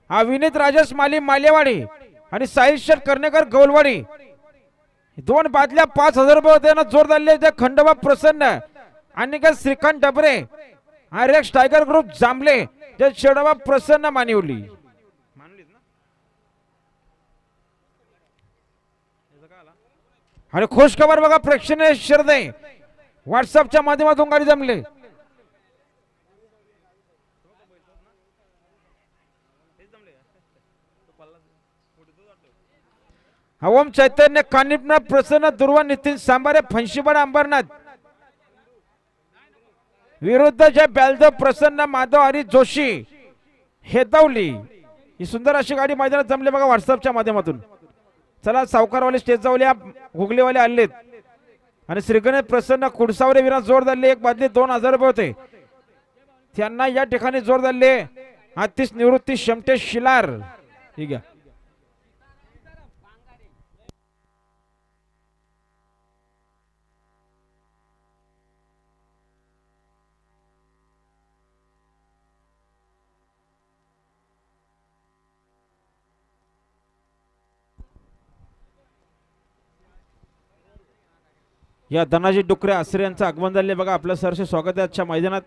हा विनीत राजेश माली मालेवाडी आणि साहिल शेठ कर्णेकर गौलवाडी दोन बादल्या 5000 रुपये होते ना जोर झाले ते खंडोबा प्रसन्न आणि का श्रीकांत डबरे आणि रेक्स टायगर ग्रुप जांभले ते शेडोबा प्रसन्न मानिवली आणि खुश खबर बघा प्रेक्षणीय श्रद्धे व्हॉट्सअपच्या माध्यमातून गाडी जमले ओम चैतन्य कानिपना प्रसन्न दुर्वा नितीन सांबारे फंशीबड अंबरनाथ विरुद्ध जय बेलदेव प्रसन्न माधव हरी जोशी हेतवली ही सुंदर अशी गाडी मैदानात जमले बघा व्हॉट्सअपच्या माध्यमातून चला सावकारवाले स्टेज जाऊया हुगलेवाले आलेत आणि श्रीगणेश प्रसन्न कुडसावरे विना जोर धरले एक बादली 2000 रुपये होते त्यांना या ठिकाणी जोर धरले आतिश निवृत्ती शमटे शिलार ठीक आहे या धनाजी डुकरे आसरे यांचं आगमन झाले बघा आपलं सहर्ष स्वागत आहे आजच्या मैदानात